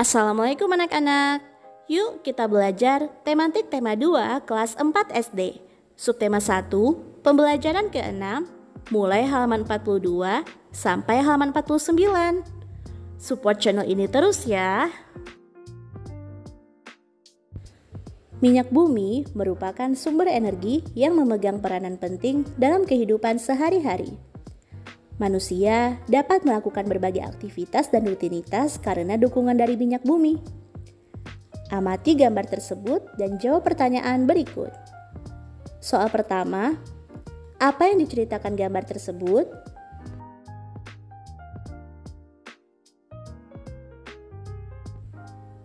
Assalamualaikum anak-anak. Yuk kita belajar tematik tema 2 kelas 4 SD. Subtema 1, pembelajaran ke-6, mulai halaman 42 sampai halaman 49. Support channel ini terus ya. Minyak bumi merupakan sumber energi yang memegang peranan penting dalam kehidupan sehari-hari. Manusia dapat melakukan berbagai aktivitas dan rutinitas karena dukungan dari minyak bumi. Amati gambar tersebut dan jawab pertanyaan berikut. Soal pertama, apa yang diceritakan gambar tersebut?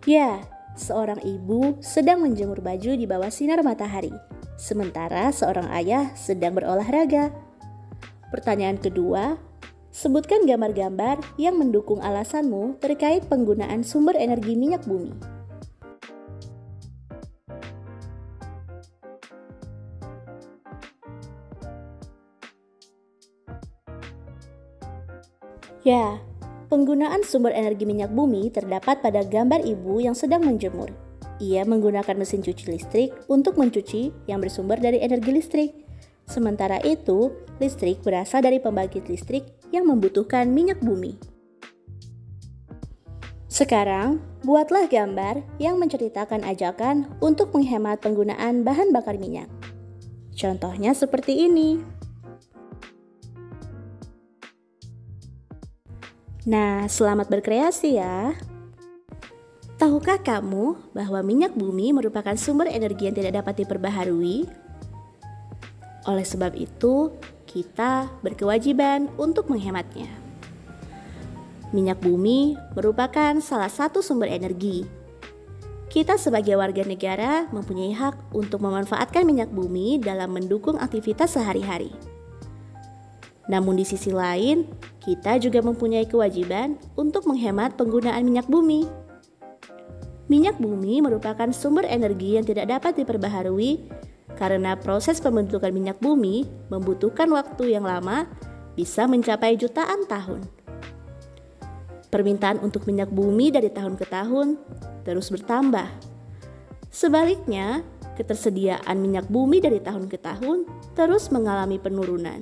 Ya, seorang ibu sedang menjemur baju di bawah sinar matahari, sementara seorang ayah sedang berolahraga. Pertanyaan kedua, sebutkan gambar-gambar yang mendukung alasanmu terkait penggunaan sumber energi minyak bumi. Ya, penggunaan sumber energi minyak bumi terdapat pada gambar ibu yang sedang menjemur. Ia menggunakan mesin cuci listrik untuk mencuci yang bersumber dari energi listrik. Sementara itu, listrik berasal dari pembangkit listrik yang membutuhkan minyak bumi. Sekarang, buatlah gambar yang menceritakan ajakan untuk menghemat penggunaan bahan bakar minyak. Contohnya seperti ini. Nah, selamat berkreasi ya. Tahukah kamu bahwa minyak bumi merupakan sumber energi yang tidak dapat diperbaharui? Oleh sebab itu, kita berkewajiban untuk menghematnya. Minyak bumi merupakan salah satu sumber energi. Kita sebagai warga negara mempunyai hak untuk memanfaatkan minyak bumi dalam mendukung aktivitas sehari-hari. Namun di sisi lain, kita juga mempunyai kewajiban untuk menghemat penggunaan minyak bumi. Minyak bumi merupakan sumber energi yang tidak dapat diperbaharui karena proses pembentukan minyak bumi membutuhkan waktu yang lama, bisa mencapai jutaan tahun. Permintaan untuk minyak bumi dari tahun ke tahun terus bertambah. Sebaliknya, ketersediaan minyak bumi dari tahun ke tahun terus mengalami penurunan.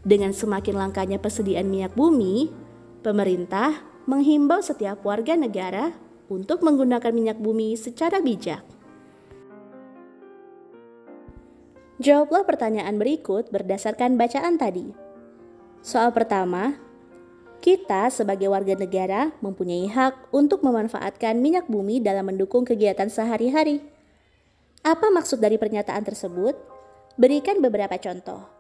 Dengan semakin langkanya persediaan minyak bumi, pemerintah menghimbau setiap warga negara untuk menggunakan minyak bumi secara bijak. Jawablah pertanyaan berikut berdasarkan bacaan tadi. Soal pertama, kita sebagai warga negara mempunyai hak untuk memanfaatkan minyak bumi dalam mendukung kegiatan sehari-hari. Apa maksud dari pernyataan tersebut? Berikan beberapa contoh.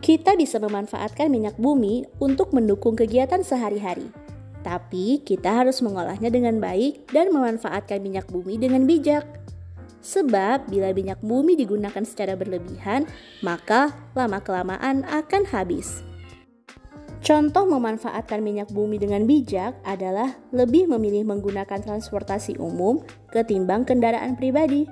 Kita bisa memanfaatkan minyak bumi untuk mendukung kegiatan sehari-hari. Tapi kita harus mengolahnya dengan baik dan memanfaatkan minyak bumi dengan bijak. Sebab bila minyak bumi digunakan secara berlebihan, maka lama-kelamaan akan habis. Contoh memanfaatkan minyak bumi dengan bijak adalah lebih memilih menggunakan transportasi umum ketimbang kendaraan pribadi.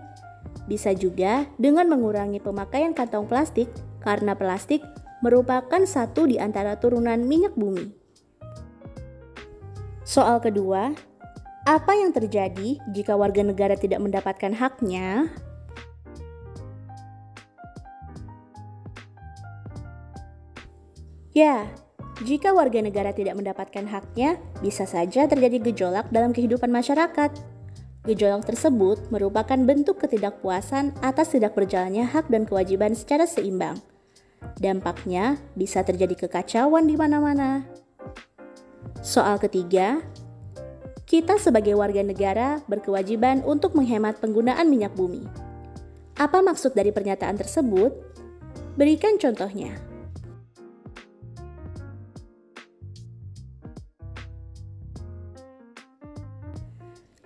Bisa juga dengan mengurangi pemakaian kantong plastik karena plastik merupakan satu di antara turunan minyak bumi. Soal kedua, apa yang terjadi jika warga negara tidak mendapatkan haknya? Ya, jika warga negara tidak mendapatkan haknya, bisa saja terjadi gejolak dalam kehidupan masyarakat. Gejolak tersebut merupakan bentuk ketidakpuasan atas tidak berjalannya hak dan kewajiban secara seimbang. Dampaknya bisa terjadi kekacauan di mana-mana. Soal ketiga, kita sebagai warga negara berkewajiban untuk menghemat penggunaan minyak bumi. Apa maksud dari pernyataan tersebut? Berikan contohnya.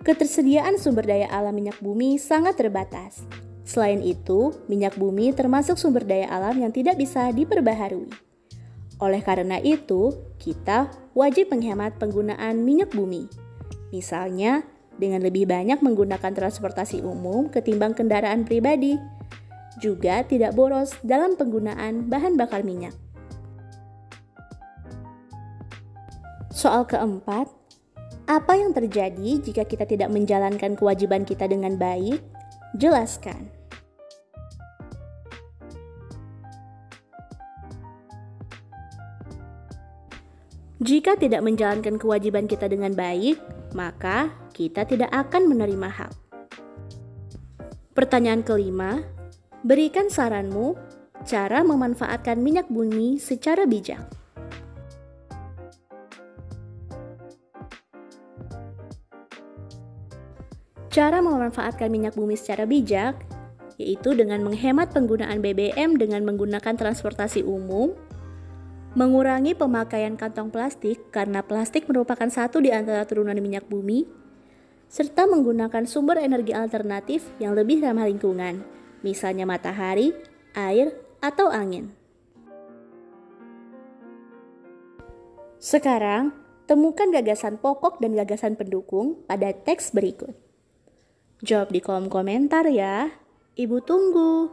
Ketersediaan sumber daya alam minyak bumi sangat terbatas. Selain itu, minyak bumi termasuk sumber daya alam yang tidak bisa diperbaharui. Oleh karena itu, kita wajib menghemat penggunaan minyak bumi. Misalnya, dengan lebih banyak menggunakan transportasi umum ketimbang kendaraan pribadi. juga tidak boros dalam penggunaan bahan bakar minyak. Soal keempat, apa yang terjadi jika kita tidak menjalankan kewajiban kita dengan baik? Jelaskan. Jika tidak menjalankan kewajiban kita dengan baik, maka kita tidak akan menerima hak. Pertanyaan kelima, berikan saranmu cara memanfaatkan minyak bumi secara bijak. Cara memanfaatkan minyak bumi secara bijak yaitu dengan menghemat penggunaan BBM dengan menggunakan transportasi umum, mengurangi pemakaian kantong plastik karena plastik merupakan satu di antara turunan minyak bumi, serta menggunakan sumber energi alternatif yang lebih ramah lingkungan, misalnya matahari, air, atau angin. Sekarang, temukan gagasan pokok dan gagasan pendukung pada teks berikut. Jawab di kolom komentar ya, Ibu tunggu.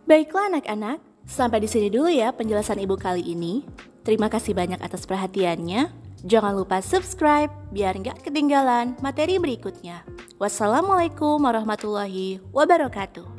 Baiklah anak-anak, sampai di sini dulu ya penjelasan Ibu kali ini. Terima kasih banyak atas perhatiannya. Jangan lupa subscribe biar nggak ketinggalan materi berikutnya. Wassalamualaikum warahmatullahi wabarakatuh.